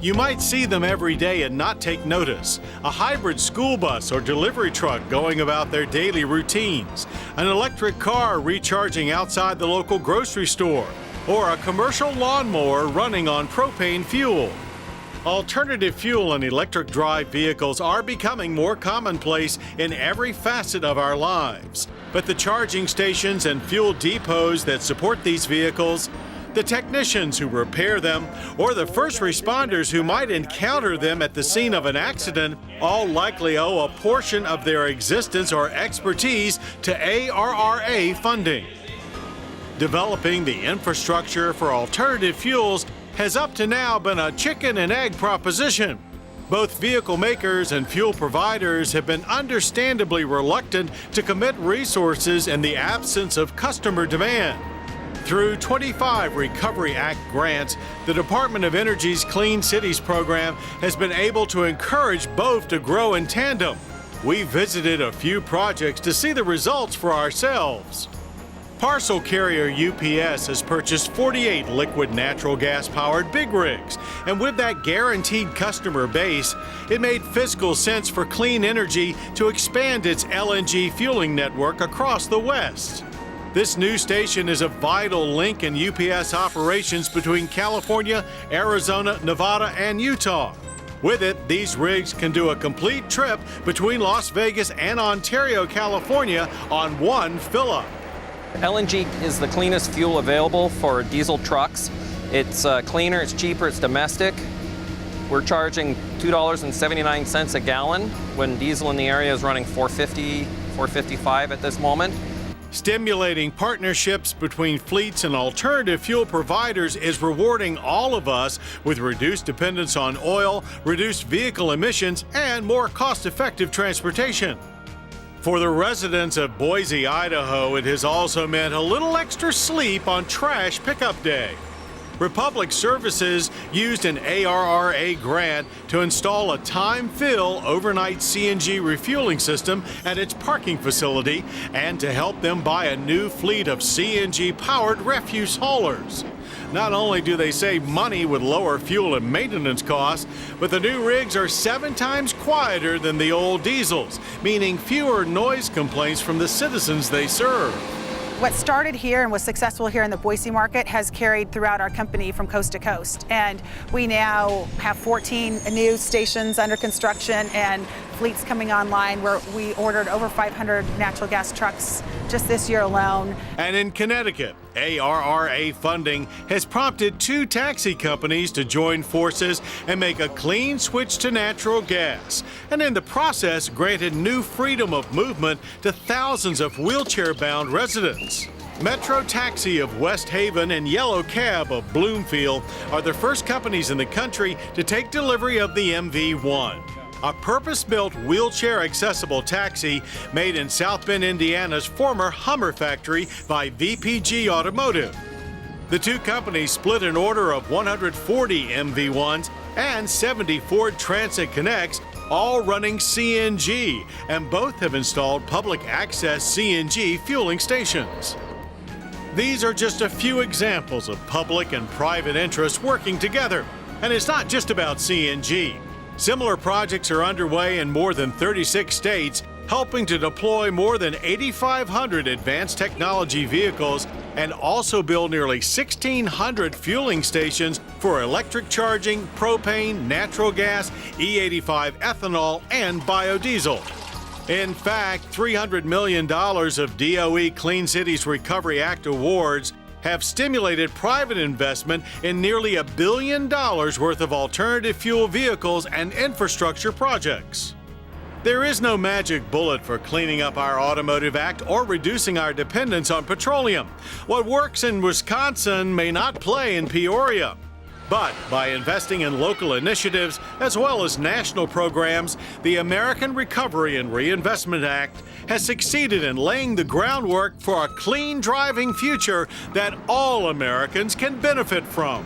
You might see them every day and not take notice. A hybrid school bus or delivery truck going about their daily routines, an electric car recharging outside the local grocery store, or a commercial lawnmower running on propane fuel. Alternative fuel and electric drive vehicles are becoming more commonplace in every facet of our lives. But the charging stations and fuel depots that support these vehicles, the technicians who repair them, or the first responders who might encounter them at the scene of an accident all likely owe a portion of their existence or expertise to ARRA funding. Developing the infrastructure for alternative fuels has up to now been a chicken and egg proposition. Both vehicle makers and fuel providers have been understandably reluctant to commit resources in the absence of customer demand. Through 25 Recovery Act grants, the Department of Energy's Clean Cities program has been able to encourage both to grow in tandem. We visited a few projects to see the results for ourselves. Parcel carrier UPS has purchased 48 liquid natural gas-powered big rigs, and with that guaranteed customer base, it made fiscal sense for Clean Energy to expand its LNG fueling network across the West. This new station is a vital link in UPS operations between California, Arizona, Nevada, and Utah. With it, these rigs can do a complete trip between Las Vegas and Ontario, California on one fill-up. LNG is the cleanest fuel available for diesel trucks. It's cleaner, it's cheaper, it's domestic. We're charging $2.79 a gallon when diesel in the area is running $4.50, $4.55 at this moment. Stimulating partnerships between fleets and alternative fuel providers is rewarding all of us with reduced dependence on oil, reduced vehicle emissions, and more cost-effective transportation. For the residents of Boise, Idaho, it has also meant a little extra sleep on trash pickup day. Republic Services used an ARRA grant to install a time-fill overnight CNG refueling system at its parking facility and to help them buy a new fleet of CNG-powered refuse haulers. Not only do they save money with lower fuel and maintenance costs, but the new rigs are 7 times quieter than the old diesels, meaning fewer noise complaints from the citizens they serve. What started here and was successful here in the Boise market has carried throughout our company from coast to coast. And we now have 14 new stations under construction and fleets coming online where we ordered over 500 natural gas trucks just this year alone. And in Connecticut, ARRA funding has prompted 2 taxi companies to join forces and make a clean switch to natural gas, and in the process granted new freedom of movement to thousands of wheelchair-bound residents. Metro Taxi of West Haven and Yellow Cab of Bloomfield are the first companies in the country to take delivery of the MV1. A purpose-built wheelchair-accessible taxi made in South Bend, Indiana's former Hummer factory by VPG Automotive. The 2 companies split an order of 140 MV1s and 70 Ford Transit Connects, all running CNG, and both have installed public access CNG fueling stations. These are just a few examples of public and private interests working together, and it's not just about CNG. Similar projects are underway in more than 36 states, helping to deploy more than 8,500 advanced technology vehicles and also build nearly 1,600 fueling stations for electric charging, propane, natural gas, E85 ethanol, and biodiesel. In fact, $300 million of DOE Clean Cities Recovery Act awards have stimulated private investment in nearly $1 billion worth of alternative fuel vehicles and infrastructure projects. There is no magic bullet for cleaning up our automotive act or reducing our dependence on petroleum. What works in Wisconsin may not play in Peoria. But by investing in local initiatives as well as national programs, the American Recovery and Reinvestment Act has succeeded in laying the groundwork for a clean driving future that all Americans can benefit from.